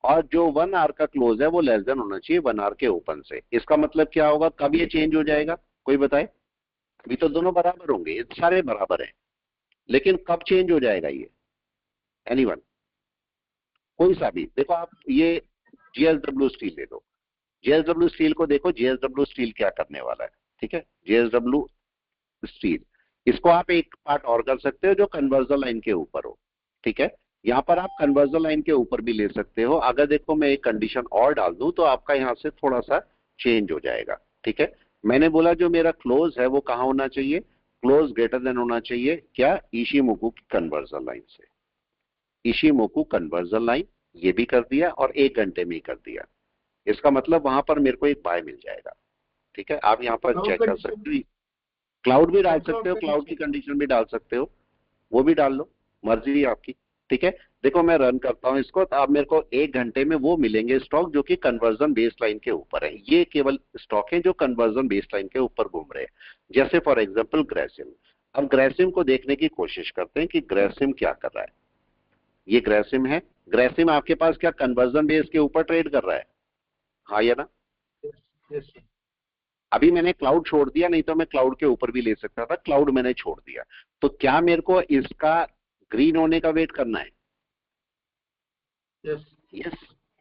और जो 1 आवर का क्लोज है वो लेस देन होना चाहिए 1 आवर के ओपन से। इसका मतलब क्या होगा, कब ये चेंज हो जाएगा, कोई बताए? अभी तो दोनों बराबर होंगे, ये सारे बराबर हैं, लेकिन कब चेंज हो जाएगा ये? एनीवन? कोई सा भी देखो आप, ये जेएसडब्ल्यू स्टील ले लो, जेएसडब्ल्यू स्टील को देखो, जेएसडब्ल्यू स्टील क्या करने वाला है, ठीक है, जेएसडब्ल्यू स्टील, इसको आप एक पार्ट और कर सकते हो जो कन्वर्जन लाइन के ऊपर हो, ठीक है। यहां पर आप कन्वर्जन लाइन के ऊपर भी ले सकते हो। अगर देखो मैं एक कंडीशन और डाल दूं तो आपका यहां से थोड़ा सा चेंज हो जाएगा, ठीक है। मैंने बोला जो मेरा क्लोज है वो कहां होना चाहिए, क्लोज ग्रेटर देन होना चाहिए क्या, इशिमोकू की कन्वर्जन लाइन से। इशिमोकू कन्वर्जन लाइन ये भी कर दिया और 1 घंटे में ही कर दिया। इसका मतलब वहां पर मेरे को एक बाय मिल जाएगा, ठीक है। आप यहाँ पर चेक कर सकते हो, क्लाउड भी डाल सकते हो, क्लाउड की कंडीशन भी डाल सकते हो, वो भी डाल लो, मर्जी है आपकी, ठीक है। देखो मैं रन करता हूं इसको, तो आप मेरे को 1 घंटे में वो मिलेंगे स्टॉक जो कि कन्वर्जन बेस लाइन के ऊपर है। ये केवल स्टॉक है जो कन्वर्जन बेस लाइन के ऊपर घूम रहे हैं, जैसे फॉर एग्जांपल ग्रेसिम। अब ग्रेसिम को देखने की कोशिश करते हैं कि ग्रेसिम क्या कर रहा है। ये ग्रेसिम है, ग्रेसिम आपके पास क्या कन्वर्जन बेस के ऊपर ट्रेड कर रहा है, हाँ या ना? अभी मैंने क्लाउड छोड़ दिया, नहीं तो मैं क्लाउड के ऊपर भी ले सकता था, क्लाउड मैंने छोड़ दिया। तो क्या मेरे को इसका ग्रीन होने का वेट करना है? यस।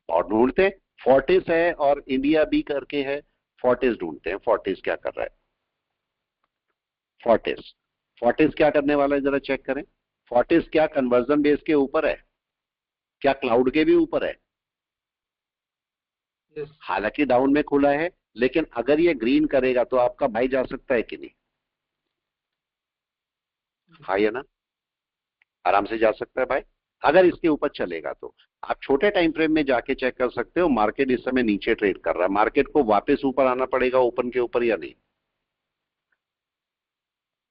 और ढूंढते हैं, फोर्टिस है और इंडिया बी करके है, फोर्टिस ढूंढते हैं, फोर्टिस क्या कर रहा है। फोर्टिस, फोर्टिस क्या करने वाला है जरा चेक करें। फोर्टिस क्या कन्वर्जन बेस के ऊपर है, क्या क्लाउड के भी ऊपर है? हालांकि डाउन में खुला है, लेकिन अगर ये ग्रीन करेगा तो आपका भाई जा सकता है कि नहीं, हाँ या ना? आराम से जा सकता है भाई, अगर इसके ऊपर चलेगा तो। आप छोटे टाइम फ्रेम में जाके चेक कर सकते हो, मार्केट इस समय नीचे ट्रेड कर रहा है, मार्केट को वापस ऊपर आना पड़ेगा ओपन के ऊपर या नहीं।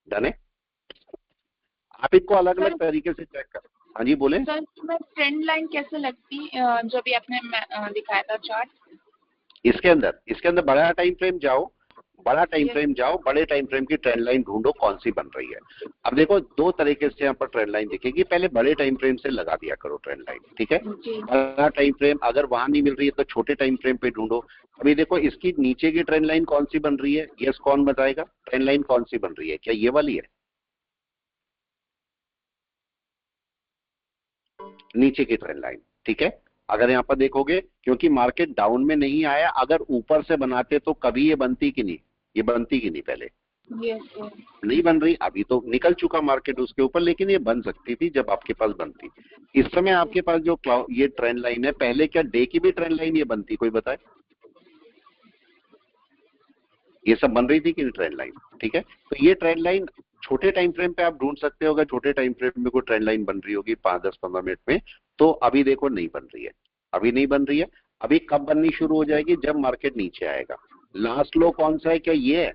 डन है? आप इनको अलग अलग तरीके से चेक कर। हाँ जी बोले सर, इसमें ट्रेंड लाइन कैसे लगती, जो भी आपने दिखाया था चार्ट? इसके अंदर बड़ा टाइम फ्रेम जाओ, बड़ा टाइम फ्रेम जाओ, बड़े टाइम फ्रेम की ट्रेंड लाइन ढूंढो कौन सी बन रही है। अब देखो दो तरीके से यहाँ पर ट्रेंड लाइन दिखेगी, पहले बड़े टाइम फ्रेम से लगा दिया करो ट्रेंड लाइन, ठीक है। बड़ा टाइम फ्रेम अगर वहां नहीं मिल रही है तो छोटे टाइम फ्रेम पे ढूंढो। अभी देखो इसकी नीचे की ट्रेंड लाइन कौन सी बन रही है, यस कौन बताएगा, ट्रेंड लाइन कौन सी बन रही है, क्या ये वाली है? नीचे की ट्रेंड लाइन, ठीक है। अगर यहाँ पर देखोगे, क्योंकि मार्केट डाउन में नहीं आया, अगर ऊपर से बनाते तो कभी ये बनती कि नहीं, ये बनती कि नहीं पहले? नहीं बन रही, अभी तो निकल चुका मार्केट उसके ऊपर, लेकिन ये बन सकती थी जब आपके पास बनती। इस समय आपके पास जो ये ट्रेंड लाइन है, पहले क्या डे की भी ट्रेंड लाइन ये बनती, कोई बताए? ये सब बन रही थी कि ट्रेंड लाइन, ठीक है। तो ये ट्रेंड लाइन छोटे टाइम फ्रेम पे आप ढूंढ सकते हो, अगर छोटे टाइम फ्रेम में कोई ट्रेंड लाइन बन रही होगी 5-10-15 मिनट में। तो अभी देखो नहीं बन रही है, अभी नहीं बन रही है। अभी कब बननी शुरू हो जाएगी, जब मार्केट नीचे आएगा। लास्ट लो कौन सा है, क्या ये है?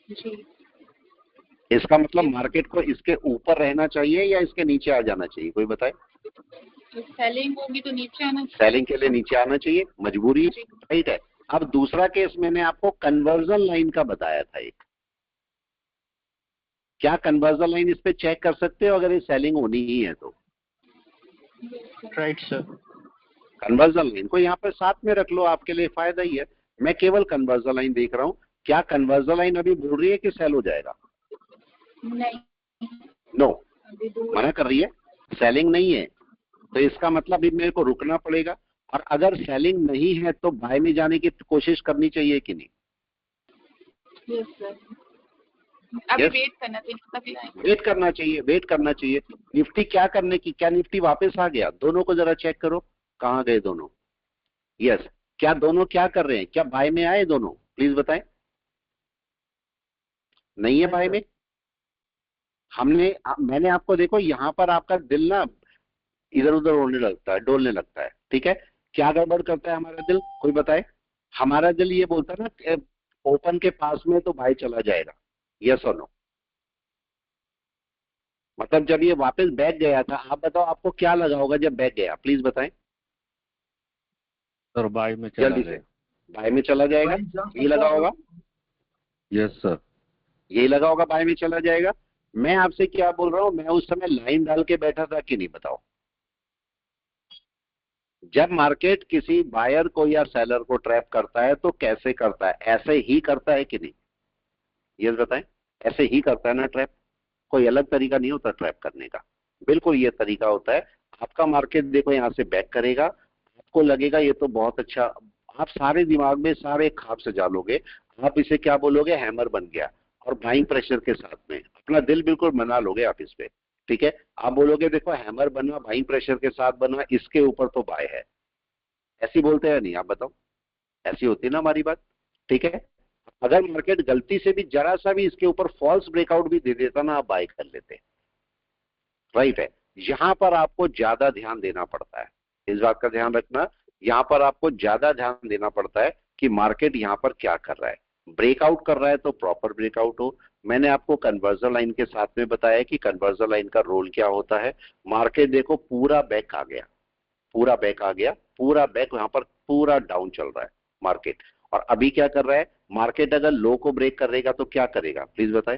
जी। इसका मतलब मार्केट को इसके ऊपर रहना चाहिए या इसके नीचे आ जाना चाहिए, कोई बताए? तो सेलिंग होगी तो नीचे आना चाहिए। सेलिंग के लिए नीचे आना चाहिए, मजबूरी, राइट है। अब दूसरा केस मैंने आपको कन्वर्जन लाइन का बताया था एक, क्या कन्वर्जन लाइन इस पे चेक कर सकते हो अगर ये सेलिंग होनी ही है तो? Right sir. कन्वर्जन लाइन को यहाँ पर साथ में रख लो, आपके लिए फायदा ही है। मैं केवल कन्वर्जन लाइन देख रहा हूँ, क्या कन्वर्जन लाइन अभी बोल रही है कि सेल हो जाएगा? नहीं, नो, मना कर रही है, सेलिंग नहीं है। तो इसका मतलब अभी मेरे को रुकना पड़ेगा, और अगर सेलिंग नहीं है तो बाय में जाने की कोशिश करनी चाहिए कि नहीं? यस सर, अभी वेट करना चाहिए, वेट करना चाहिए, वेट करना चाहिए। निफ्टी क्या करने की, क्या निफ्टी वापस आ गया? दोनों को जरा चेक करो, कहां गए दोनों? यस, क्या दोनों क्या कर रहे हैं, क्या बाय में आए दोनों, प्लीज बताएं। नहीं है बाय में। मैंने आपको देखो यहां पर आपका दिल ना इधर उधर होने लगता है, डोलने लगता है, ठीक है। क्या गड़बड़ करता है हमारा दिल, कोई बताए? हमारा दिल ये बोलता है ना ओपन के पास में तो भाई चला जाएगा, यस और नो। मतलब जब ये वापस बैठ गया था, आप बताओ आपको क्या लगा होगा जब बैठ गया, प्लीज बताएं। सर बाय में चला जल्दी से बाय में चला जाएगा, यही लगा होगा। यस सर, यही लगा होगा, बाय में चला जाएगा। मैं आपसे क्या बोल रहा हूं, मैं उस समय लाइन डाल के बैठा था कि नहीं, बताओ। जब मार्केट किसी बायर को या सेलर को ट्रैप करता है तो कैसे करता है? ऐसे ही करता है कि नहीं? ये बताएं, ऐसे ही करता है ना ट्रैप? कोई अलग तरीका नहीं होता ट्रैप करने का, बिल्कुल ये तरीका होता है। आपका मार्केट देखो यहां से बैक करेगा, आपको लगेगा ये तो बहुत अच्छा, आप सारे दिमाग में सारे ख्वाब सजा लोगे, आप इसे क्या बोलोगे, हैमर बन गया, और बाइंग प्रेशर के साथ में अपना दिल बिल्कुल मना लोगे आप इस पे। ठीक है, आप बोलोगे देखो हैमर बना, बाइंग प्रेशर के साथ बना, इसके ऊपर तो बाय है। ऐसी बोलते हैं नहीं? आप बताओ, ऐसी होती है ना हमारी बात? ठीक है, अगर मार्केट गलती से भी जरा सा भी इसके ऊपर फॉल्स ब्रेकआउट भी दे देता ना, आप बाय कर लेते। राइट है, यहां पर आपको ज्यादा ध्यान देना पड़ता है, इस बात का ध्यान रखना, यहां पर आपको ज्यादा ध्यान देना पड़ता है कि मार्केट यहां पर क्या कर रहा है। ब्रेकआउट कर रहा है तो प्रॉपर ब्रेकआउट हो। मैंने आपको कन्वर्जन लाइन के साथ में बताया कि कन्वर्जन लाइन का रोल क्या होता है। मार्केट देखो पूरा बैक आ गया, पूरा बैक आ गया, पूरा बैक यहां पर पूरा डाउन चल रहा है मार्केट। और अभी क्या कर रहा है मार्केट? अगर लो को ब्रेक करेगा तो क्या करेगा, प्लीज बताएं।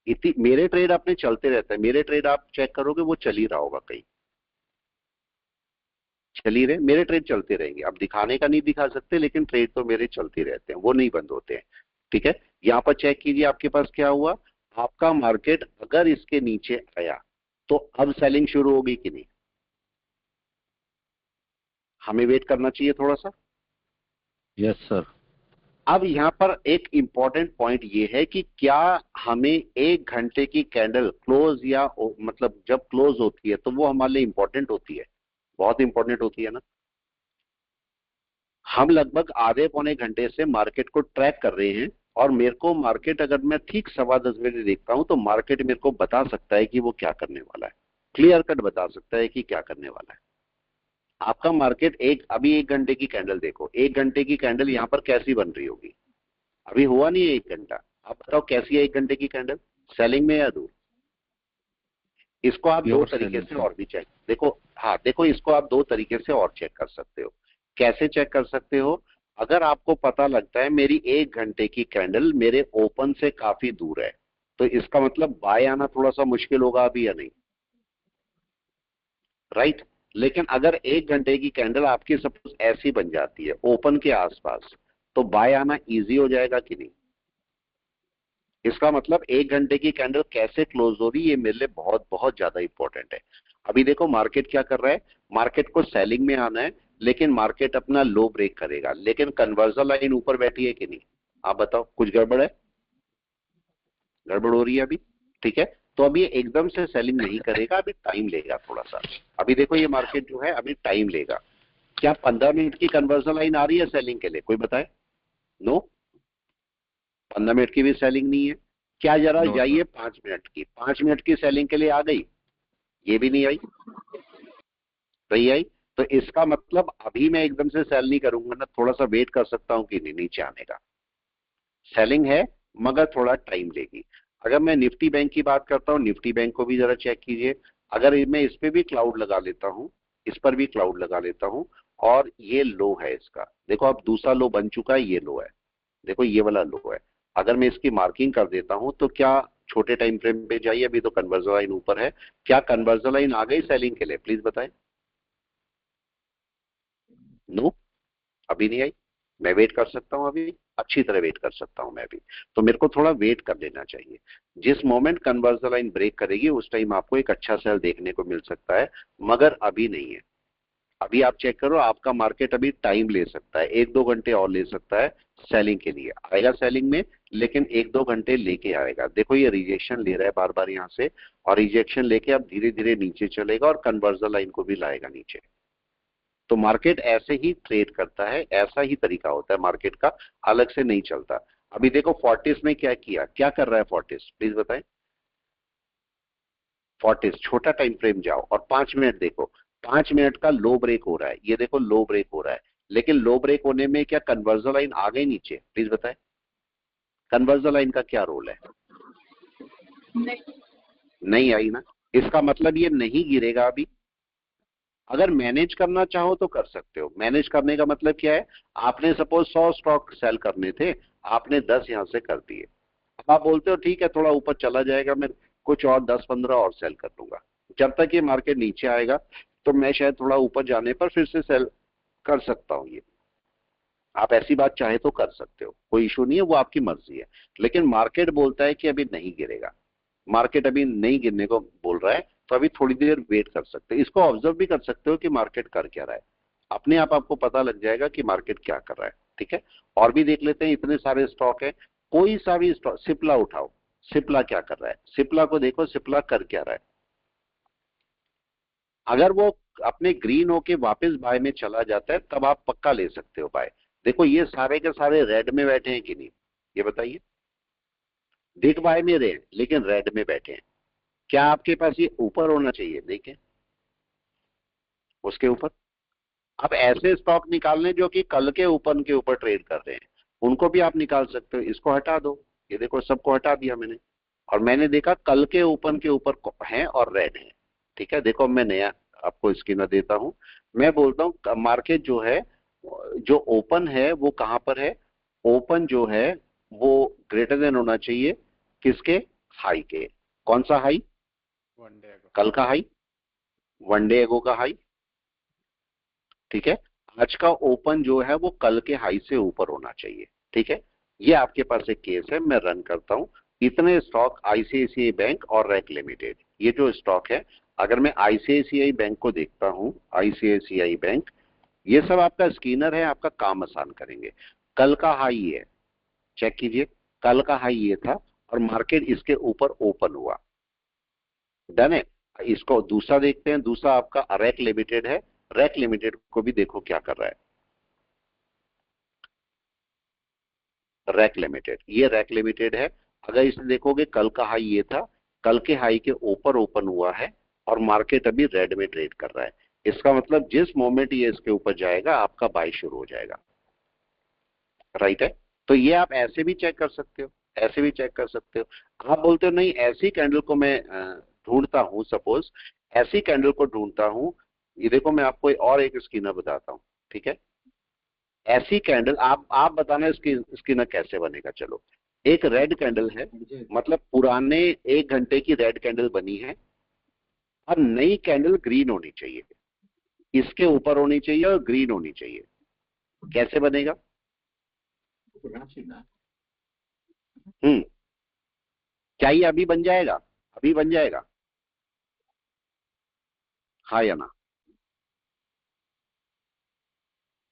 इतनी मेरे ट्रेड अपने चलते रहते हैं, मेरे ट्रेड आप चेक करोगे वो चल ही रहा होगा, कहीं चल ही रहे, मेरे ट्रेड चलते रहेंगे। अब दिखाने का नहीं दिखा सकते, लेकिन ट्रेड तो मेरे चलते रहते हैं, वो नहीं बंद होते हैं। ठीक है, यहां पर चेक कीजिए आपके पास क्या हुआ। आपका मार्केट अगर इसके नीचे आया तो अब सेलिंग शुरू होगी कि नहीं? हमें वेट करना चाहिए थोड़ा सा। Yes sir. अब यहां पर एक इंपॉर्टेंट पॉइंट ये है कि क्या हमें 1 घंटे की कैंडल क्लोज या मतलब जब क्लोज होती है तो वो हमारे लिए इंपॉर्टेंट होती है, बहुत इंपॉर्टेंट होती है ना। हम लगभग आधे पौने घंटे से मार्केट को ट्रैक कर रहे हैं, और मेरे को मार्केट अगर मैं ठीक 10:15 देखता हूं तो मार्केट मेरे को बता सकता है कि वो क्या करने वाला है, क्लियर कट बता सकता है कि क्या करने वाला है। आपका मार्केट अभी 1 घंटे की कैंडल देखो, 1 घंटे की कैंडल यहां पर कैसी बन रही होगी? अभी हुआ नहीं है 1 घंटा, आप बताओ कैसी है 1 घंटे की कैंडल, सेलिंग में या दूर? इसको आप दो प्योर तरीके सेलिंग से सर। और भी चेक देखो, हाँ देखो, इसको आप दो तरीके से और चेक कर सकते हो। कैसे चेक कर सकते हो? अगर आपको पता लगता है मेरी 1 घंटे की कैंडल मेरे ओपन से काफी दूर है, तो इसका मतलब बाय आना थोड़ा सा मुश्किल होगा अभी या नहीं? राइट, लेकिन अगर 1 घंटे की कैंडल आपकी सपोज ऐसी बन जाती है ओपन के आसपास, तो बाय आना इजी हो जाएगा कि नहीं? इसका मतलब 1 घंटे की कैंडल कैसे क्लोज हो रही है, ये मेरे लिए बहुत बहुत ज्यादा इंपॉर्टेंट है। अभी देखो मार्केट क्या कर रहा है, मार्केट को सेलिंग में आना है, लेकिन मार्केट अपना लो ब्रेक करेगा, लेकिन कन्वर्जन लाइन ऊपर बैठी है कि नहीं? आप बताओ, कुछ गड़बड़ है? गड़बड़ हो रही है अभी? ठीक है, तो अभी ये एकदम से सेलिंग नहीं करेगा, अभी टाइम लेगा थोड़ा सा। अभी देखो ये मार्केट जो है अभी टाइम लेगा। क्या 15 मिनट की कन्वर्जन लाइन आ रही है सेलिंग के लिए, कोई बताए? नो, 15 मिनट की भी सेलिंग नहीं है। क्या जरा नो सर। जाइए 5 मिनट की, 5 मिनट की सेलिंग के लिए आ गई, ये भी नहीं आई। सही आई, तो इसका मतलब अभी मैं एकदम से सेल नहीं करूंगा ना, थोड़ा सा वेट कर सकता हूं कि नहीं नीचे आने का। सेलिंग है मगर थोड़ा टाइम लेगी। अगर मैं निफ्टी बैंक की बात करता हूं, निफ्टी बैंक को भी जरा चेक कीजिए। अगर मैं इस पे भी क्लाउड लगा लेता हूं, इस पर भी क्लाउड लगा लेता हूं, और ये लो है इसका, देखो अब दूसरा लो बन चुका है, ये लो है, देखो ये वाला लो है। अगर मैं इसकी मार्किंग कर देता हूं तो क्या छोटे टाइम फ्रेम पे जाइए, अभी तो कन्वर्जन लाइन ऊपर है, क्या कन्वर्जन लाइन आ गई सेलिंग के लिए, प्लीज बताएं। नो, अभी नहीं आई। मैं वेट कर सकता हूं, अभी अच्छी तरह वेट कर सकता हूं मैं भी। तो मेरे को थोड़ा वेट कर लेना चाहिए। जिस मोमेंट कन्वर्जन लाइन ब्रेक करेगी उस टाइम आपको एक अच्छा सेल देखने को मिल सकता है, मगर अभी नहीं है। अभी आप चेक करो, आपका मार्केट अभी टाइम ले सकता है, 1-2 घंटे और ले सकता है सेलिंग के लिए, आएगा सेलिंग में, लेकिन 1-2 घंटे लेके आएगा। देखो ये रिजेक्शन ले रहा है बार बार यहाँ से, और रिजेक्शन लेके अब धीरे धीरे नीचे चलेगा और कन्वर्जन लाइन को भी लाएगा नीचे। तो मार्केट ऐसे ही ट्रेड करता है, ऐसा ही तरीका होता है मार्केट का, अलग से नहीं चलता। अभी देखो फोर्टिस ने क्या किया, क्या कर रहा है फोर्टिस, प्लीज बताएं। फोर्टिस छोटा टाइम फ्रेम जाओ और 5 मिनट देखो, 5 मिनट का लो ब्रेक हो रहा है, ये देखो लो ब्रेक हो रहा है, लेकिन लो ब्रेक होने में क्या कन्वर्जन लाइन आ गई नीचे, प्लीज बताएं। कन्वर्जन लाइन का क्या रोल है? नहीं। नहीं आई ना, इसका मतलब ये नहीं गिरेगा अभी। अगर मैनेज करना चाहो तो कर सकते हो। मैनेज करने का मतलब क्या है, आपने सपोज 100 स्टॉक सेल करने थे, आपने 10 यहां से कर दिए। अब आप बोलते हो ठीक है थोड़ा ऊपर चला जाएगा, मैं कुछ और 10-15 और सेल कर लूंगा, जब तक ये मार्केट नीचे आएगा तो मैं शायद थोड़ा ऊपर जाने पर फिर से सेल कर सकता हूं। ये आप ऐसी बात चाहे तो कर सकते हो, कोई इशू नहीं है, वो आपकी मर्जी है। लेकिन मार्केट बोलता है कि अभी नहीं गिरेगा, मार्केट अभी नहीं गिरने को बोल रहा है, तो अभी थोड़ी देर वेट कर सकते हो। इसको ऑब्जर्व भी कर सकते हो कि मार्केट कर क्या रहा है, अपने आप आपको पता लग जाएगा कि मार्केट क्या कर रहा है। ठीक है, और भी देख लेते हैं, इतने सारे स्टॉक है, कोई सा भी स्टॉक, सिप्ला उठाओ, सिप्ला क्या कर रहा है, सिप्ला को देखो, सिप्ला कर क्या रहा है। अगर वो अपने ग्रीन होके वापस बाय में चला जाता है तब आप पक्का ले सकते हो बाय। देखो ये सारे के सारे रेड में बैठे हैं कि नहीं, ये बताइए। बिग बाय में रहे लेकिन रेड में बैठे हैं। क्या आपके पास ये ऊपर होना चाहिए, देखें उसके ऊपर। अब ऐसे स्टॉक निकालने जो कि कल के ओपन के ऊपर ट्रेड कर रहे हैं, उनको भी आप निकाल सकते हो। इसको हटा दो, ये देखो सबको हटा दिया मैंने, और मैंने देखा कल के ओपन के ऊपर है और रेड है। ठीक है, देखो मैं नया आपको स्किनर देता हूं। मैं बोलता हूं मार्केट जो है, जो ओपन है वो कहां पर है, ओपन जो है वो ग्रेटर देन होना चाहिए किसके, हाई के। कौन सा हाई, कल का हाई, वन डे एगो का हाई। ठीक है, आज का ओपन जो है वो कल के हाई से ऊपर होना चाहिए। ठीक है, ये आपके पास एक केस है, मैं रन करता हूं। इतने स्टॉक आईसीआईसीआई बैंक और रैक लिमिटेड, ये जो स्टॉक है, अगर मैं आईसीआईसीआई बैंक को देखता हूं, आईसीआईसीआई बैंक, ये सब आपका स्कैनर है, आपका काम आसान करेंगे। कल का हाई है, चेक कीजिए, कल का हाई ये था और मार्केट इसके ऊपर ओपन हुआ, डन है। इसको दूसरा देखते हैं, दूसरा आपका रैक लिमिटेड है। रैक लिमिटेड को भी देखो क्या कर रहा है, रैक लिमिटेड, ये रैक लिमिटेड है। अगर इसे देखोगे कल का हाई ये था, कल के हाई के ऊपर ओपन हुआ है और मार्केट अभी रेड में ट्रेड कर रहा है। इसका मतलब जिस मोमेंट ये इसके ऊपर जाएगा आपका बाय शुरू हो जाएगा। राइट है, तो ये आप ऐसे भी चेक कर सकते हो, ऐसे भी चेक कर सकते हो। आप बोलते हो नहीं ऐसी कैंडल को मैं ढूंढता हूं, सपोज ऐसी कैंडल को ढूंढता हूं, ये देखो मैं आपको और एक स्किनर बताता हूं। ठीक है, ऐसी कैंडल आप बताना इसकी स्किनर कैसे बनेगा। चलो, एक रेड कैंडल है, मतलब पुराने 1 घंटे की रेड कैंडल बनी है, और नई कैंडल ग्रीन होनी चाहिए, इसके ऊपर होनी चाहिए और ग्रीन होनी चाहिए। कैसे बनेगा, क्या ये अभी बन जाएगा, अभी बन जाएगा, हाँ या ना।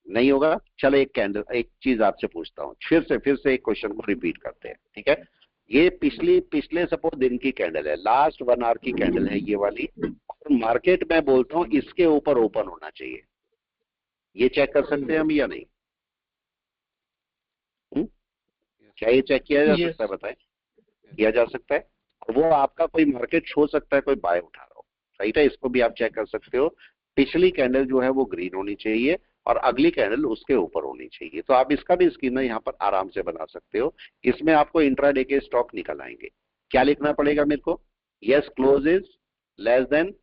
नहीं होगा। चलो एक कैंडल, एक चीज आपसे पूछता हूँ, फिर से एक क्वेश्चन को रिपीट करते हैं। ठीक है, ये पिछले सपोज दिन की कैंडल है, लास्ट 1 आवर की कैंडल है ये वाली, और मार्केट में बोलता हूँ इसके ऊपर ओपन होना चाहिए। ये चेक कर सकते हैं हम या नहीं, हुँ? क्या ये चेक किया जा सकता है, बताएं, किया जा सकता है। वो आपका कोई मार्केट शो सकता है कोई बाय उठा रहा हो, राइट है, इसको भी आप चेक कर सकते हो। पिछली कैंडल जो है वो ग्रीन होनी चाहिए और अगली कैंडल उसके ऊपर होनी चाहिए। तो आप इसका भी स्क्रीनर यहाँ पर आराम से बना सकते हो। इसमें आपको इंट्राडे के स्टॉक निकल आएंगे। क्या लिखना पड़ेगा मेरे को, yes close is less than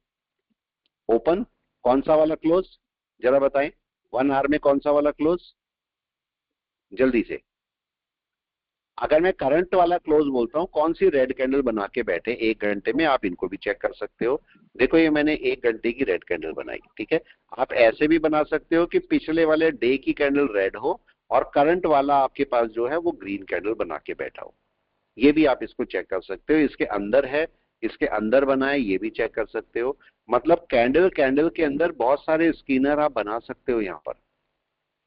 open. कौन सा वाला क्लोज, जरा बताएं, 1 आवर में कौन सा वाला क्लोज, जल्दी से। अगर मैं करंट वाला क्लोज बोलता हूं, कौन सी रेड कैंडल बना के बैठे 1 घंटे में, आप इनको भी चेक कर सकते हो। देखो ये मैंने 1 घंटे की रेड कैंडल बनाई। ठीक है, आप ऐसे भी बना सकते हो कि पिछले वाले डे की कैंडल रेड हो और करंट वाला आपके पास जो है वो ग्रीन कैंडल बना के बैठा हो। ये भी आप इसको चेक कर सकते हो। इसके अंदर है, इसके अंदर बना है, ये भी चेक कर सकते हो। मतलब कैंडल कैंडल के अंदर बहुत सारे स्किनर आप बना सकते हो यहाँ पर,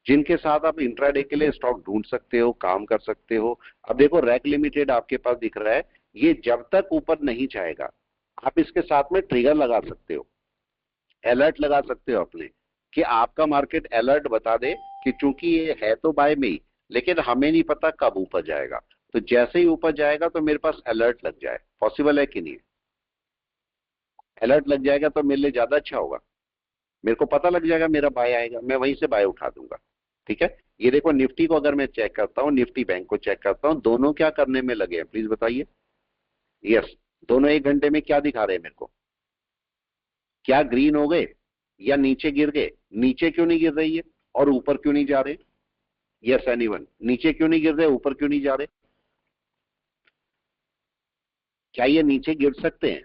जिनके साथ आप इंट्राडे के लिए स्टॉक ढूंढ सकते हो, काम कर सकते हो। अब देखो रैक लिमिटेड आपके पास दिख रहा है, ये जब तक ऊपर नहीं जाएगा आप इसके साथ में ट्रिगर लगा सकते हो, अलर्ट लगा सकते हो अपने, कि आपका मार्केट अलर्ट बता दे कि चूंकि ये है तो बाय में ही, लेकिन हमें नहीं पता कब ऊपर जाएगा। तो जैसे ही ऊपर जाएगा तो मेरे पास अलर्ट लग जाए। पॉसिबल है कि नहीं, अलर्ट लग जाएगा तो मेरे लिए ज्यादा अच्छा होगा, मेरे को पता लग जाएगा मेरा बाय आएगा, मैं वहीं से बाय उठा दूंगा। ठीक है, ये देखो निफ्टी को अगर मैं चेक करता हूँ, निफ्टी बैंक को चेक करता हूँ, दोनों क्या करने में लगे हैं प्लीज बताइए। यस, दोनों 1 घंटे में क्या दिखा रहे हैं मेरे को, क्या ग्रीन हो गए या नीचे गिर गए। नीचे क्यों नहीं गिर रही है और ऊपर क्यों नहीं जा रहे, यस एनीवन, नीचे क्यों नहीं गिर रहे, ऊपर क्यों नहीं जा रहे। क्या ये नीचे गिर सकते हैं,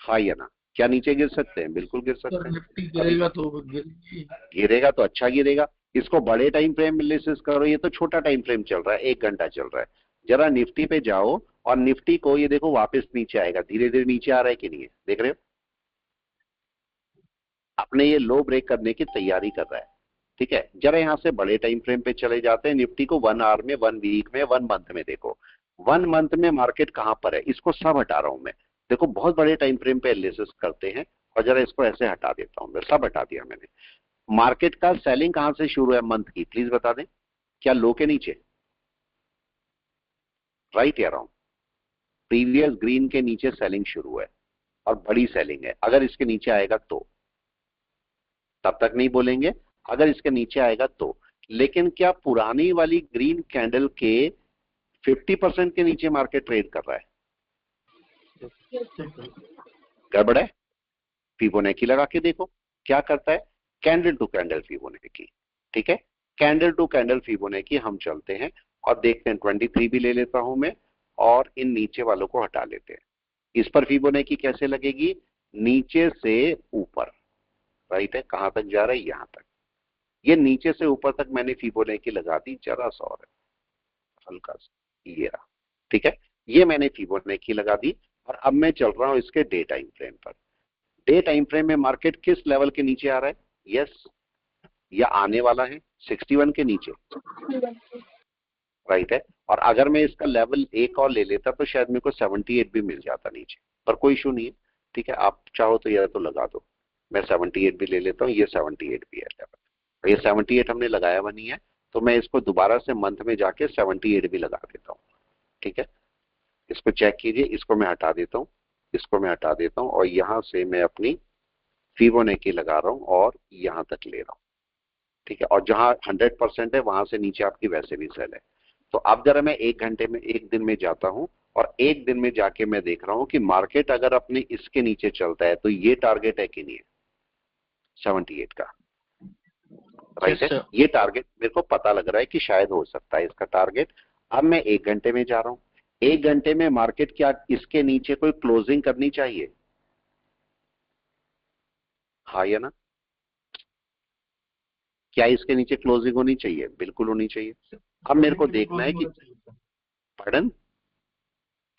हाँ या ना। क्या नीचे गिर सकते हैं? बिल्कुल गिर सकते सर हैं। निफ्टी गिरेगा तो गिरेगी। गिरेगा तो अच्छा गिरेगा। इसको बड़े टाइम फ्रेम में एनालिसिस करो, ये तो छोटा टाइम फ्रेम चल रहा है, 1 घंटा चल रहा है। जरा निफ्टी पे जाओ और निफ्टी को ये देखो वापस नीचे आएगा, धीरे धीरे नीचे आ रहा है कि नहीं है, देख रहे हो? अपने ये लो ब्रेक करने की तैयारी कर रहा है, ठीक है। जरा यहां से बड़े टाइम फ्रेम पे चले जाते हैं, निफ्टी को 1 आवर में, 1 वीक में, 1 मंथ में देखो। 1 मंथ में मार्केट कहां पर है, इसको सब हटा रहा हूं मैं। देखो बहुत बड़े टाइम फ्रेम पे एनालिसिस करते हैं, और जरा इसको ऐसे हटा देता हूं मैं, सब हटा दिया मैंने। मार्केट का सेलिंग कहां से शुरू है मंथ की, प्लीज बता दें। क्या लो के नीचे? राइट या रॉन्ग? प्रीवियस ग्रीन के नीचे सेलिंग शुरू है और बड़ी सेलिंग है। अगर इसके नीचे आएगा तो, तब तक नहीं बोलेंगे, अगर इसके नीचे आएगा तो। लेकिन क्या पुरानी वाली ग्रीन कैंडल के 50% के नीचे मार्केट ट्रेड कर रहा है? गड़बड़ है। फिबोनाची लगा के देखो क्या करता है, कैंडल टू कैंडल फिबोनाची, ठीक है। कैंडल टू कैंडल फिबोनाची हम चलते हैं और देखते हैं। 23 भी ले लेता हूं मैं, और इन नीचे वालों को हटा लेते हैं। इस पर फिबोनाची कैसे लगेगी? नीचे से ऊपर, राइट है। कहां तक जा रहा है? यहां तक। ये नीचे से ऊपर तक मैंने फिबोनाची लगा दी, जरा सा और हल्का सा, ये रहा, ठीक है। ये मैंने फिबोनाची लगा दी, और अब मैं चल रहा हूं इसके डे टाइम फ्रेम पर। डे टाइम फ्रेम में मार्केट किस लेवल के नीचे आ रहा है? यस, या आने वाला है 61 के नीचे, राइट है। और अगर मैं इसका लेवल एक और ले लेता तो शायद मेरे को 78 भी मिल जाता नीचे, पर कोई इशू नहीं है, ठीक है। आप चाहो तो यह तो लगा दो, मैं 78 भी ले लेता हूँ, ये 78 भी है लेवल। ये 78 हमने लगाया हुआ नहीं है, तो मैं इसको दोबारा से मंथ में जाके 78 भी लगा देता हूँ, ठीक है। इसको चेक कीजिए, इसको मैं हटा देता हूँ, इसको मैं हटा देता हूँ, और यहां से मैं अपनी फिबोनाची लगा रहा हूँ और यहां तक ले रहा हूँ, ठीक है। और जहां 100% है वहां से नीचे आपकी वैसे भी सेल है। तो अब जरा मैं 1 घंटे में, 1 दिन में जाता हूं, और 1 दिन में जाके मैं देख रहा हूं कि मार्केट अगर अपने इसके नीचे चलता है तो ये टारगेट है कि नहीं है 78 का, राइट है। ये टारगेट मेरे को पता लग रहा है कि शायद हो सकता है इसका टारगेट। अब मैं 1 घंटे में जा रहा हूं। 1 घंटे में मार्केट क्या इसके नीचे कोई क्लोजिंग करनी चाहिए? हाँ या ना? क्या इसके नीचे क्लोजिंग होनी चाहिए? बिल्कुल होनी चाहिए। अब मेरे को देखना है कि, पardon,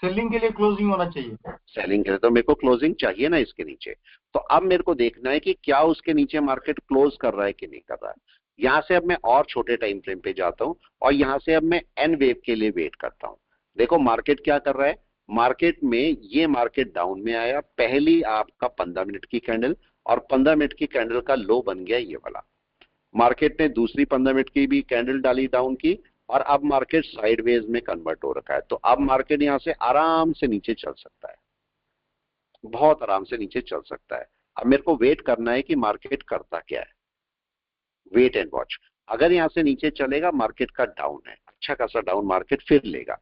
सेलिंग के लिए क्लोजिंग होना चाहिए। सेलिंग के लिए तो मेरे को क्लोजिंग चाहिए ना इसके नीचे। तो अब मेरे को देखना है कि क्या उसके नीचे मार्केट क्लोज कर रहा है कि नहीं कर रहा है। यहां से अब मैं और छोटे टाइम फ्रेम पे जाता हूं, और यहां से अब मैं एन वेव के लिए वेट करता हूं। देखो मार्केट क्या कर रहा है। मार्केट में ये मार्केट डाउन में आया, पहली आपका 15 मिनट की कैंडल, और 15 मिनट की कैंडल का लो बन गया ये वाला। मार्केट ने दूसरी 15 मिनट की भी कैंडल डाली डाउन की, और अब मार्केट साइडवेज में कन्वर्ट हो रखा है। तो अब मार्केट यहां से आराम से नीचे चल सकता है, बहुत आराम से नीचे चल सकता है। अब मेरे को वेट करना है कि मार्केट करता क्या है, वेट एंड वॉच। अगर यहां से नीचे चलेगा, मार्केट का डाउन है, अच्छा खासा डाउन मार्केट फिर लेगा।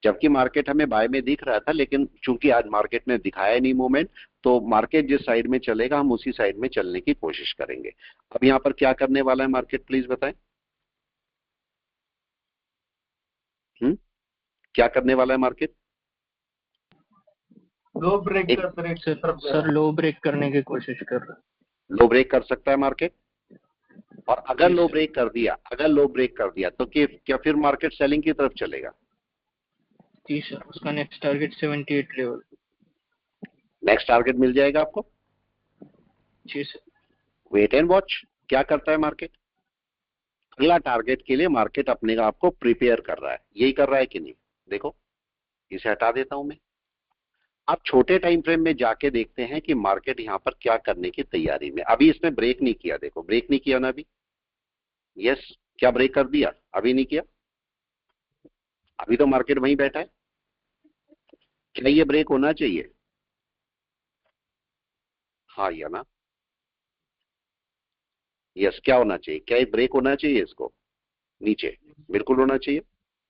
जबकि मार्केट हमें बाय में दिख रहा था, लेकिन चूंकि आज मार्केट ने दिखाया नहीं मूवमेंट, तो मार्केट जिस साइड में चलेगा हम उसी साइड में चलने की कोशिश करेंगे। अब यहां पर क्या करने वाला है मार्केट, प्लीज बताएं। क्या करने वाला है मार्केट? लो ब्रेक सर लो ब्रेक करने की कोशिश कर रहा है। लो ब्रेक कर सकता है मार्केट, और अगर जी लो सर। ब्रेक कर दिया, अगर लो ब्रेक कर दिया तो क्या फिर मार्केट सेलिंग की तरफ चलेगा? जी सर, उसका next target 78 level. Next target मिल जाएगा आपको। जी सर। वेट एंड वॉच क्या करता है मार्केट। अगला टारगेट के लिए मार्केट अपने आप को प्रिपेयर कर रहा है, यही कर रहा है कि नहीं? देखो इसे हटा देता हूं मैं। अब छोटे टाइम फ्रेम में जाके देखते हैं कि मार्केट यहां पर क्या करने की तैयारी में। अभी इसने ब्रेक नहीं किया, देखो ब्रेक नहीं किया ना अभी। यस, क्या ब्रेक कर दिया? अभी नहीं किया, अभी तो मार्केट वहीं बैठा है। क्या ये ब्रेक होना चाहिए? हाँ या ना? यस, क्या होना चाहिए? क्या ये ब्रेक होना चाहिए इसको नीचे? बिल्कुल होना चाहिए।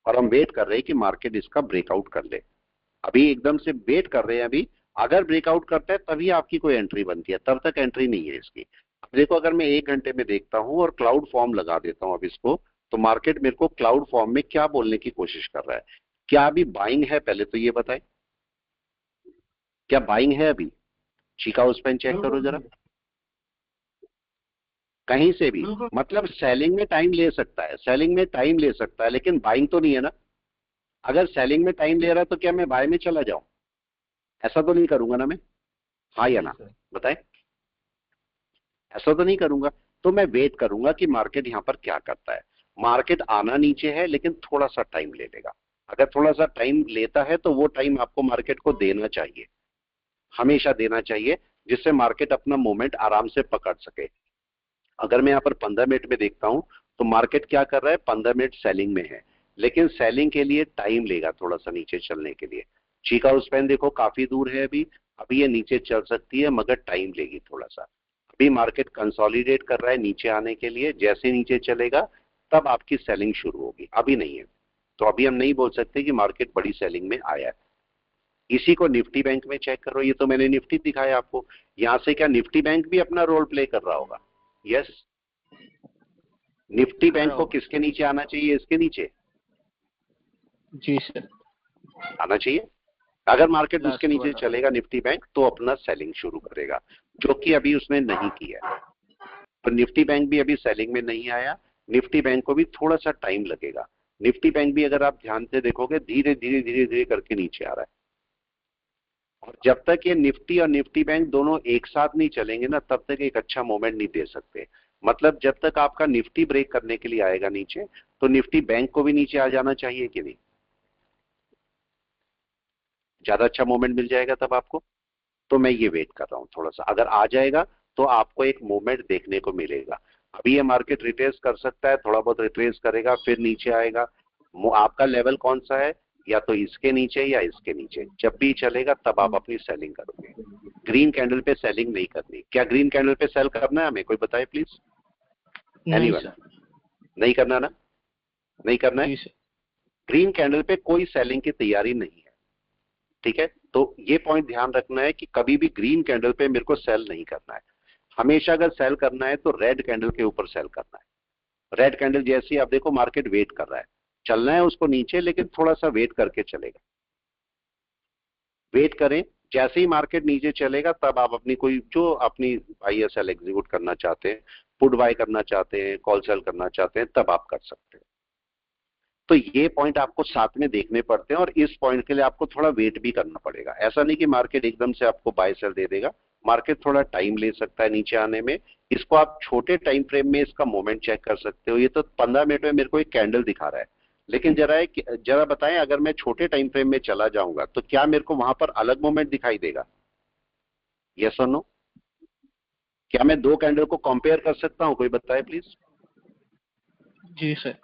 और हम वेट कर रहे हैं कि मार्केट इसका ब्रेकआउट कर ले। अभी एकदम से वेट कर रहे हैं। अभी अगर ब्रेकआउट करता है तभी आपकी कोई एंट्री बनती है, तब तक एंट्री नहीं है इसकी। अब देखो अगर मैं 1 घंटे में देखता हूं और क्लाउड फॉर्म लगा देता हूं अब इसको, तो मार्केट मेरे को क्लाउड फॉर्म में क्या बोलने की कोशिश कर रहा है। क्या अभी बाइंग है? पहले तो ये बताएं, क्या बाइंग है अभी? चीका स्पैन चेक करो जरा, बिल्कुल कहीं से भी। बिल्कुल मतलब सेलिंग में टाइम ले सकता है, सेलिंग में टाइम ले सकता है, लेकिन बाइंग तो नहीं है ना। अगर सेलिंग में टाइम ले रहा है तो क्या मैं बाय में चला जाऊं? ऐसा तो नहीं करूंगा ना मैं, हाँ या जी ना, सर। बताएं। ऐसा तो नहीं करूंगा। तो मैं वेट करूंगा कि मार्केट यहां पर क्या करता है। मार्केट आना नीचे है लेकिन थोड़ा सा टाइम ले लेगा। अगर थोड़ा सा टाइम लेता है तो वो टाइम आपको मार्केट को देना चाहिए, हमेशा देना चाहिए, जिससे मार्केट अपना मोमेंट आराम से पकड़ सके। अगर मैं यहाँ पर 15 मिनट में देखता हूं तो मार्केट क्या कर रहा है, 15 मिनट सेलिंग में है, लेकिन सेलिंग के लिए टाइम लेगा थोड़ा सा नीचे चलने के लिए। चीका स्पैन देखो काफी दूर है अभी, अभी ये नीचे चल सकती है मगर टाइम लेगी थोड़ा सा। अभी मार्केट कंसोलिडेट कर रहा है नीचे आने के लिए, जैसे नीचे चलेगा तब आपकी सेलिंग शुरू होगी, अभी नहीं है। तो अभी हम नहीं बोल सकते कि मार्केट बड़ी सेलिंग में आया है। इसी को निफ्टी बैंक में चेक करो, ये तो मैंने निफ्टी दिखाया आपको। यहां से क्या निफ्टी बैंक भी अपना रोल प्ले कर रहा होगा? यस। निफ्टी बैंक को किसके नीचे आना चाहिए, इसके नीचे जी सर, आना चाहिए। अगर मार्केट उसके लास्ट नीचे वाला। चलेगा निफ्टी बैंक तो अपना सेलिंग शुरू करेगा, जो कि अभी उसने नहीं किया है। तो निफ्टी बैंक भी अभी सेलिंग में नहीं आया, निफ्टी बैंक को भी थोड़ा सा टाइम लगेगा। निफ्टी बैंक भी अगर आप ध्यान से देखोगे धीरे धीरे धीरे धीरे करके नीचे आ रहा है। और जब तक ये निफ्टी और निफ्टी बैंक दोनों एक साथ नहीं चलेंगे ना तब तक एक अच्छा मोमेंट नहीं दे सकते। मतलब जब तक आपका निफ्टी ब्रेक करने के लिए आएगा नीचे तो निफ्टी बैंक को भी नीचे आ जाना चाहिए कि नहीं, ज्यादा अच्छा मोमेंट मिल जाएगा तब आपको। तो मैं ये वेट कर रहा हूं थोड़ा सा, अगर आ जाएगा तो आपको एक मूवमेंट देखने को मिलेगा। अभी ये मार्केट रिट्रेस कर सकता है, थोड़ा बहुत रिट्रेस करेगा फिर नीचे आएगा। आपका लेवल कौन सा है, या तो इसके नीचे या इसके नीचे, जब भी चलेगा तब आप अपनी सेलिंग करोगे। ग्रीन कैंडल पे सेलिंग नहीं करनी। क्या ग्रीन कैंडल पे सेल करना है हमें, कोई बताए प्लीज? नहीं एनीवन? सर। नहीं करना ना, नहीं करना है। जी सर। ग्रीन कैंडल पे कोई सेलिंग की तैयारी नहीं है, ठीक है। तो ये पॉइंट ध्यान रखना है कि कभी भी ग्रीन कैंडल पे मेरे को सेल नहीं करना है। हमेशा अगर सेल करना है तो रेड कैंडल के ऊपर सेल करना है। रेड कैंडल जैसे ही आप देखो मार्केट वेट कर रहा है, चलना है उसको नीचे लेकिन थोड़ा सा वेट करके चलेगा। वेट करें, जैसे ही मार्केट नीचे चलेगा तब आप अपनी कोई जो अपनी बाई या सेल एग्जीक्यूट करना चाहते हैं, पुट बाय करना चाहते हैं, कॉल सेल करना चाहते हैं, तब आप कर सकते हैं। तो ये पॉइंट आपको साथ में देखने पड़ते हैं और इस पॉइंट के लिए आपको थोड़ा वेट भी करना पड़ेगा। ऐसा नहीं कि मार्केट एकदम से आपको बाय सेल दे देगा, मार्केट थोड़ा टाइम ले सकता है नीचे आने में। इसको आप छोटे टाइम फ्रेम में इसका मोमेंट चेक कर सकते हो। ये तो 15 मिनट में मेरे को एक कैंडल दिखा रहा है, लेकिन जरा बताएं अगर मैं छोटे टाइम फ्रेम में चला जाऊंगा तो क्या मेरे को वहां पर अलग मोमेंट दिखाई देगा? यस और नो? क्या मैं दो कैंडल को कंपेयर कर सकता हूं, कोई बताए प्लीज? Ji sir.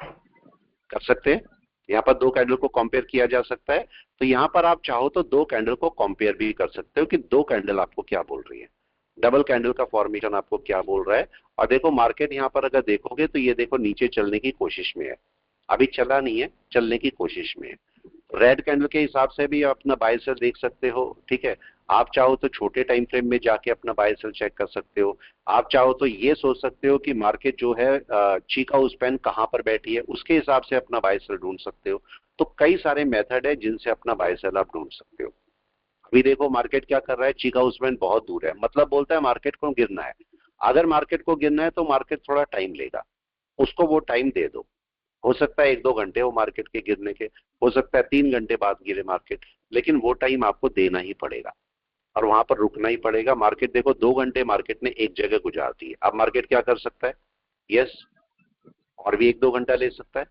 कर सकते हैं, यहाँ पर दो कैंडल को कंपेयर किया जा सकता है। तो यहाँ पर आप चाहो तो दो कैंडल को कंपेयर भी कर सकते हो कि दो कैंडल आपको क्या बोल रही है, डबल कैंडल का फॉर्मेशन आपको क्या बोल रहा है। और देखो मार्केट यहाँ पर अगर देखोगे तो ये देखो नीचे चलने की कोशिश में है, अभी चला नहीं है, चलने की कोशिश में है। रेड कैंडल के हिसाब से भी आप अपना बाय सेल देख सकते हो, ठीक है। आप चाहो तो छोटे टाइम फ्रेम में जाके अपना बाय सेल चेक कर सकते हो। आप चाहो तो ये सोच सकते हो कि मार्केट जो है चीका स्पैन कहां पर बैठी है, उसके हिसाब से अपना बाय सेल ढूंढ सकते हो। तो कई सारे मेथड है जिनसे अपना बाय सेल आप ढूंढ सकते हो। अभी देखो मार्केट क्या कर रहा है, चीका स्पैन बहुत दूर है, मतलब बोलता है मार्केट को गिरना है। अगर मार्केट को गिरना है तो मार्केट थोड़ा टाइम लेगा, उसको वो टाइम दे दो। हो सकता है 1-2 घंटे हो मार्केट के गिरने के, हो सकता है 3 घंटे बाद गिरे मार्केट, लेकिन वो टाइम आपको देना ही पड़ेगा और वहां पर रुकना ही पड़ेगा। मार्केट देखो 2 घंटे मार्केट ने एक जगह गुजार दी है, अब मार्केट क्या कर सकता है? यस, और भी 1-2 घंटा ले सकता है,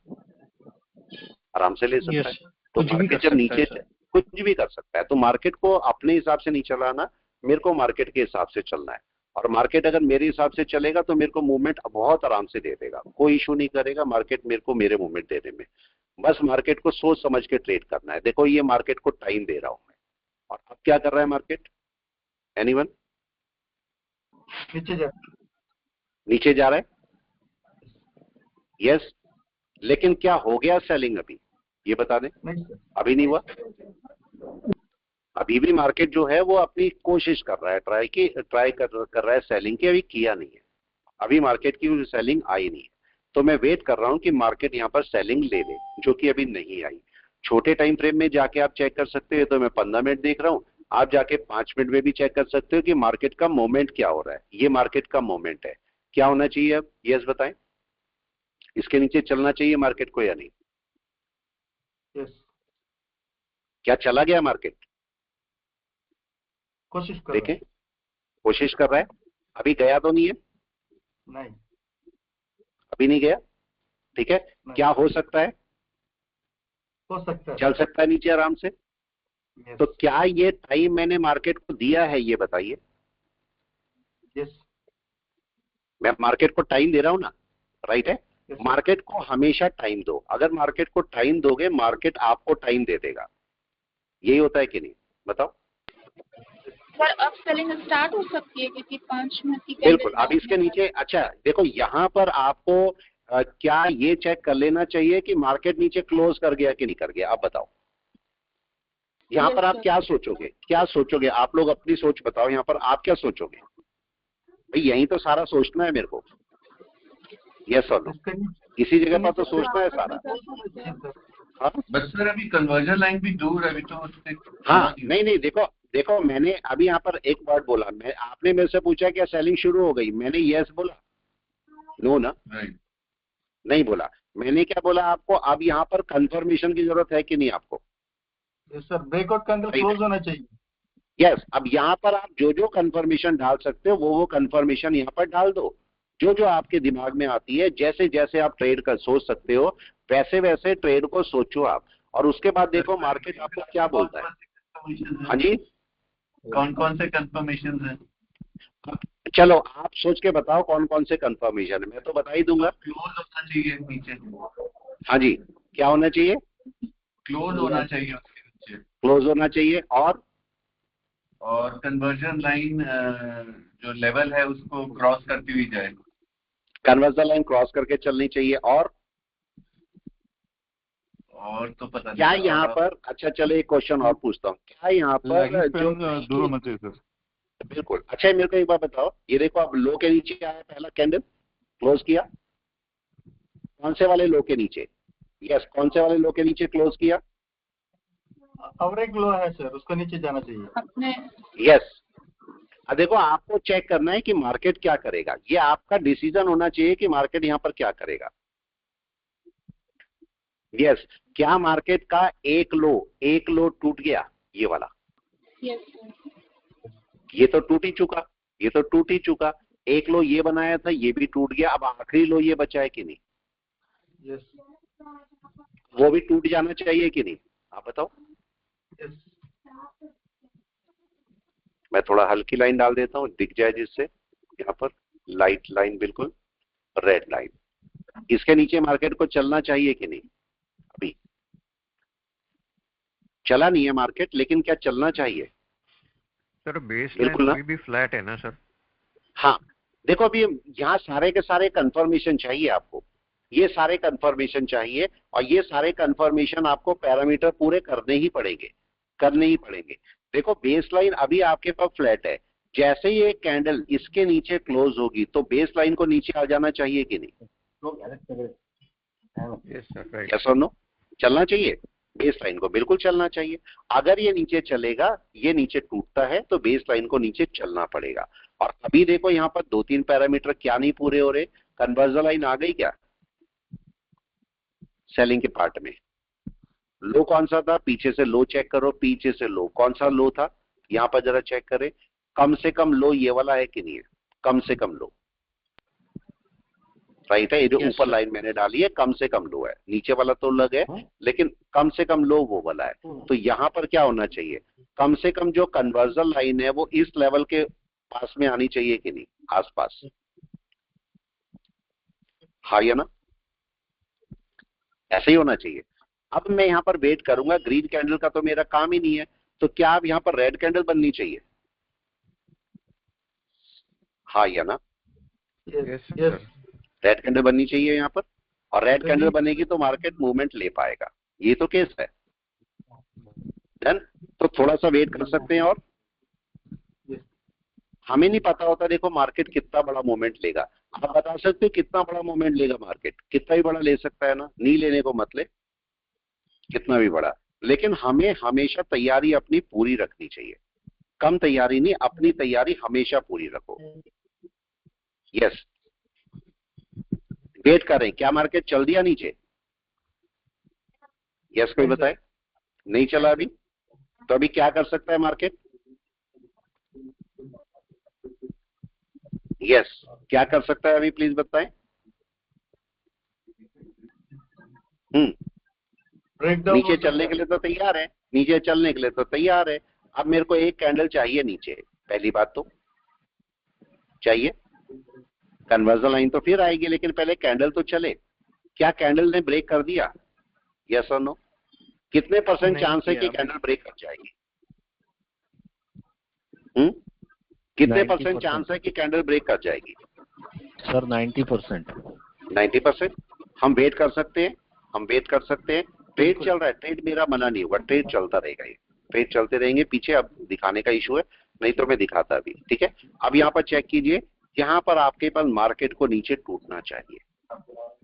आराम से ले सकता है। यस, तो कुछ भी कर मार्केट जब सकता है नीचे, सर। कुछ भी कर सकता है। तो मार्केट को अपने हिसाब से नहीं चलाना, मेरे को मार्केट के हिसाब से चलना है। और मार्केट अगर मेरे हिसाब से चलेगा तो मेरे को मूवमेंट बहुत आराम से दे देगा, कोई इशू नहीं करेगा मार्केट मेरे को मेरे मूवमेंट देने में। बस मार्केट को सोच समझ के ट्रेड करना है। देखो ये मार्केट को टाइम दे रहा हूं मैं, और अब क्या कर रहा है मार्केट? एनीवन? नीचे जा। नीचे जा रहा है, यस। लेकिन क्या हो गया सेलिंग अभी, ये बता दें। नहीं सर। अभी नहीं हुआ, अभी भी मार्केट जो है वो अपनी कोशिश कर रहा है, ट्राई कर रहा है सेलिंग की, अभी किया नहीं है। अभी मार्केट की सेलिंग आई नहीं है, तो मैं वेट कर रहा हूं कि मार्केट यहां पर सेलिंग ले ले, जो कि अभी नहीं आई। छोटे टाइम फ्रेम में जाके आप चेक कर सकते हैं, तो मैं 15 मिनट देख रहा हूं, आप जाके 5 मिनट में भी चेक कर सकते हो कि मार्केट का मोमेंट क्या हो रहा है। ये मार्केट का मोमेंट है, क्या होना चाहिए अब यस बताएं, इसके नीचे चलना चाहिए मार्केट को या नहीं? यस, क्या चला गया मार्केट? कोशिश कर रहा देखें, है। कोशिश कर रहा है, अभी गया तो नहीं है, नहीं, अभी नहीं गया, ठीक है। नहीं। क्या हो सकता है? हो सकता है। चल सकता है नीचे आराम से। यस, तो क्या ये टाइम मैंने मार्केट को दिया है, ये बताइए। यस, मैं मार्केट को टाइम दे रहा हूं ना, राइट है। यस, मार्केट को हमेशा टाइम दो, अगर मार्केट को टाइम दोगे मार्केट आपको टाइम दे देगा, यही होता है कि नहीं, बताओ। सर अब सेलिंग स्टार्ट हो सकती है क्योंकि 5 मिनट की बिल्कुल, अब इसके नीचे अच्छा देखो, यहां पर आपको क्या ये चेक कर लेना चाहिए कि मार्केट नीचे क्लोज कर गया कि नहीं कर गया, आप बताओ। यहाँ पर आप क्या सोचोगे, क्या सोचोगे आप लोग, अपनी सोच बताओ, यहाँ पर आप क्या सोचोगे भाई, यही तो सारा सोचना है मेरे को, यस और नो, इसी जगह पर तो सोचना है सारा। हाँ बस सर अभी कन्वर्जन लाइन भी दूर है, अभी तो उससे हाँ, नहीं नहीं, देखो देखो, मैंने अभी यहाँ पर एक वर्ड बोला, मैं आपने मेरे से पूछा क्या सेलिंग शुरू हो गई, मैंने यस बोला, नो ना, राइट। नहीं बोला। मैंने क्या बोला आपको, अब यहाँ पर कंफर्मेशन की जरूरत है कि नहीं आपको? Yes sir, breakout candle close होना चाहिए। यस, अब यहाँ पर आप जो जो कंफर्मेशन डाल सकते हो वो कंफर्मेशन यहाँ पर डाल दो, जो जो आपके दिमाग में आती है, जैसे जैसे आप ट्रेड कर सोच सकते हो वैसे वैसे ट्रेड को सोचो आप, और उसके बाद देखो मार्केट आपको क्या बोलता है। हाँ जी, कौन कौन से कंफर्मेशन है? चलो आप सोच के बताओ कौन कौन से कंफर्मेशन है, मैं तो बता ही दूंगा। क्लोज होना चाहिए नीचे, हाँ जी, क्या होना चाहिए? क्लोज होना चाहिए उसके नीचे, क्लोज होना चाहिए, और कन्वर्जन लाइन जो लेवल है उसको क्रॉस करती हुई जाए, कन्वर्जन लाइन क्रॉस करके चलनी चाहिए, और तो पता क्या नहीं यहाँ पर, अच्छा चलो एक क्वेश्चन और पूछता हूँ, क्या यहाँ पर जो दूर होना चाहिए सर। बिल्कुल, अच्छा मेरे को एक बार बताओ, ये देखो अब लो के नीचे आया पहला कैंडल, क्लोज किया, कौन से वाले लो के नीचे? यस, कौन से वाले लो के नीचे क्लोज किया? एवरेज लो है सर, उसको नीचे जाना चाहिए। अपने यस, अब देखो आपको चेक करना है कि मार्केट क्या करेगा, ये आपका डिसीजन होना चाहिए कि मार्केट यहाँ पर क्या करेगा। यस, क्या मार्केट का एक लो टूट गया, ये वाला, यस सर, ये तो टूट ही चुका, ये तो टूट ही चुका, एक लो ये बनाया था ये भी टूट गया, अब आखिरी लो ये बचा है कि नहीं, यस, वो भी टूट जाना चाहिए कि नहीं, आप बताओ। यस, मैं थोड़ा हल्की लाइन डाल देता हूं दिख जाए, जिससे यहाँ पर लाइट लाइन, बिल्कुल रेड लाइन, इसके नीचे मार्केट को चलना चाहिए कि नहीं? अभी चला नहीं है मार्केट, लेकिन क्या चलना चाहिए? सर बेस बिल्कुल ना। लाइन भी फ्लैट है ना सर? हाँ देखो, अभी यहाँ सारे के सारे कंफर्मेशन चाहिए आपको, ये सारे कंफर्मेशन चाहिए, और ये सारे कंफर्मेशन आपको पैरामीटर पूरे करने ही पड़ेंगे, करने ही पड़ेंगे। देखो बेस लाइन अभी आपके पास फ्लैट है, जैसे ही एक कैंडल इसके नीचे क्लोज होगी तो बेस लाइन को नीचे आ जाना चाहिए कि नहीं? Yes sir, right. यस और नो, चलना चाहिए, बेस लाइन को बिल्कुल चलना चाहिए। अगर ये नीचे चलेगा, ये नीचे टूटता है तो बेस लाइन को नीचे चलना पड़ेगा। और अभी देखो यहाँ पर 2-3 पैरामीटर क्या नहीं पूरे हो रहे, कन्वर्जन लाइन आ गई क्या सेलिंग के पार्ट में? लो कौन सा था, पीछे से लो चेक करो, पीछे से लो कौन सा लो था, यहाँ पर जरा चेक करें, कम से कम लो ये वाला है कि नहीं है, कम से कम लो, राइट है, ये जो ऊपर लाइन मैंने डाली है कम से कम लो है, नीचे वाला तो लग है लेकिन कम से कम लो वो वाला है। तो यहाँ पर क्या होना चाहिए, कम से कम जो कन्वर्जन लाइन है वो इस लेवल के पास में आनी चाहिए कि नहीं, आसपास, हाँ या ना, ऐसे ही होना चाहिए। अब मैं यहाँ पर वेट करूंगा, ग्रीन कैंडल का तो मेरा काम ही नहीं है, तो क्या अब यहाँ पर रेड कैंडल बननी चाहिए, हाँ या ना? Yes yes, sir. Red candle बननी चाहिए यहाँ पर, और रेड कैंडल बनेगी तो मार्केट मूवमेंट ले पाएगा, ये तो केस है। डन, तो थोड़ा सा वेट कर सकते हैं, और हमें नहीं पता होता देखो मार्केट कितना बड़ा मूवमेंट लेगा, आप बता सकते हो कितना बड़ा मूवमेंट लेगा मार्केट, कितना भी बड़ा ले सकता है ना, नहीं लेने को मतलब कितना भी बड़ा, लेकिन हमें हमेशा तैयारी अपनी पूरी रखनी चाहिए, कम तैयारी नहीं, अपनी तैयारी हमेशा पूरी रखो। यस, वेट करें। क्या मार्केट चल दिया नीचे? यस, कोई बताए? नहीं चला अभी, तो अभी क्या कर सकता है मार्केट? यस, क्या कर सकता है अभी, प्लीज बताएं। नीचे चलने के लिए तो तैयार है, नीचे चलने के लिए तो तैयार है। अब मेरे को एक कैंडल चाहिए नीचे, पहली बात तो चाहिए। कन्वर्जन लाइन तो फिर आएगी, लेकिन पहले कैंडल तो चले। क्या कैंडल ने ब्रेक कर दिया? यस और नो? कितने परसेंट चांस है कि कैंडल ब्रेक कर जाएगी? कितने परसेंट चांस है कि कैंडल ब्रेक कर जाएगी? सर 90%। 90%। हम वेट कर सकते हैं, हम वेट कर सकते हैं। ट्रेड चल रहा है, ट्रेड मेरा मना नहीं होगा, ट्रेड चलता रहेगा, ये ट्रेड चलते रहेंगे। पीछे अब दिखाने का इशू है, नहीं तो मैं दिखाता अभी। ठीक है, अब यहाँ पर चेक कीजिए, यहाँ पर आपके पास मार्केट को नीचे टूटना चाहिए।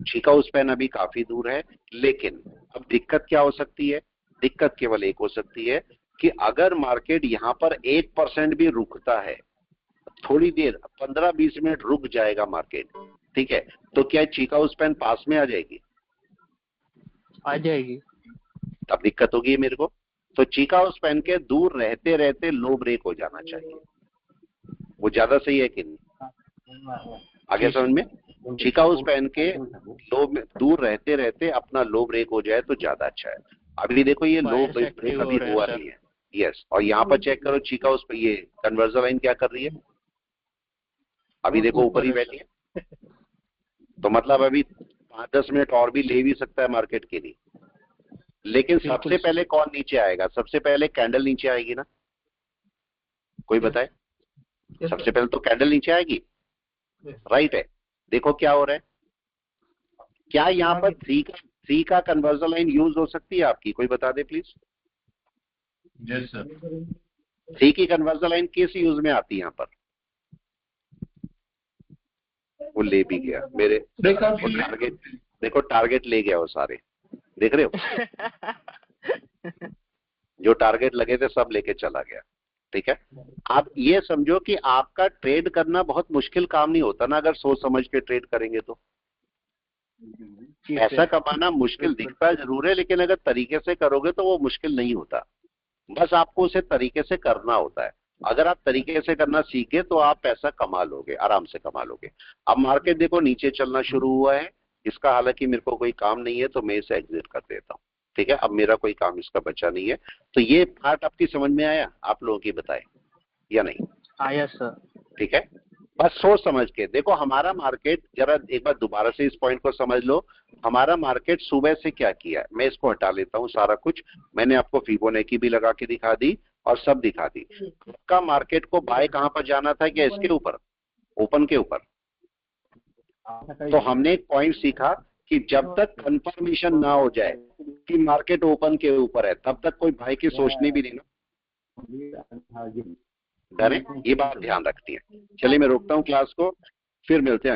चिकागो स्पैन अभी काफी दूर है, लेकिन अब दिक्कत क्या हो सकती है? दिक्कत केवल एक हो सकती है कि अगर मार्केट यहाँ पर 1% भी रुकता है, थोड़ी देर 15-20 मिनट रुक जाएगा मार्केट, ठीक है, तो क्या चिकागो स्पैन पास में आ जाएगी? आ जाएगी। तब दिक्कत होगी मेरे को। तो चिकागो स्पैन के दूर रहते रहते लो ब्रेक हो जाना चाहिए। वो ज्यादा सही है कि नहीं? आगे समझ में? चिकागो स्पैन के लो में दूर रहते रहते अपना लो ब्रेक हो जाए तो ज्यादा अच्छा है। अभी देखो ये लो ब्रेक अभी हुआ नहीं है। यस, और यहाँ पर चेक करो चिकागो स्पैन, ये कन्वर्जन लाइन क्या कर रही है? अभी देखो ऊपर ही बैठी है। तो मतलब अभी 5-10 मिनट और भी ले भी सकता है मार्केट के लिए। लेकिन सबसे पहले कौन नीचे आएगा? सबसे पहले कैंडल नीचे आएगी ना? कोई बताए? सबसे पहले तो कैंडल नीचे आएगी, राइट है। देखो क्या हो रहा है, क्या यहाँ पर 3 का कन्वर्जन लाइन यूज हो सकती है आपकी? कोई बता दे प्लीज। Yes sir. 3 की कन्वर्जन लाइन किस यूज में आती है यहाँ पर? वो ले भी गया मेरे टारगेट, देखो टारगेट ले गया वो सारे, देख रहे हो? जो टारगेट लगे थे सब लेके चला गया। ठीक है, आप ये समझो कि आपका ट्रेड करना बहुत मुश्किल काम नहीं होता ना, अगर सोच समझ के ट्रेड करेंगे तो। पैसा कमाना मुश्किल दिखता जरूर है, लेकिन अगर तरीके से करोगे तो वो मुश्किल नहीं होता। बस आपको उसे तरीके से करना होता है। अगर आप तरीके से करना सीखे तो आप पैसा कमा लोगे, आराम से कमा लोगे। अब मार्केट देखो नीचे चलना शुरू हुआ है, इसका हालांकि मेरे को कोई काम नहीं है तो मैं इसे एग्जिट कर देता हूँ। ठीक है, अब मेरा कोई काम इसका बचा नहीं है। तो ये पार्ट आपकी समझ में आया? आप लोगों की बताए या नहीं? आया सर। ठीक है, बस सोच समझ के देखो। हमारा मार्केट, जरा एक बार दोबारा से इस पॉइंट को समझ लो। हमारा मार्केट सुबह से क्या किया है, मैं इसको हटा लेता हूँ सारा कुछ। मैंने आपको फिबोनाची भी लगा के दिखा दी और सब दिखा दी। आपका मार्केट को बाय कहां पर जाना था? क्या इसके ऊपर, ओपन के ऊपर? तो हमने एक पॉइंट सीखा कि जब तक कंफर्मेशन ना हो जाए कि मार्केट ओपन के ऊपर है, तब तक कोई भाई की सोचनी भी नहीं ना। डरे, ये बात ध्यान रखती है। चलिए मैं रोकता हूँ क्लास को, फिर मिलते हैं।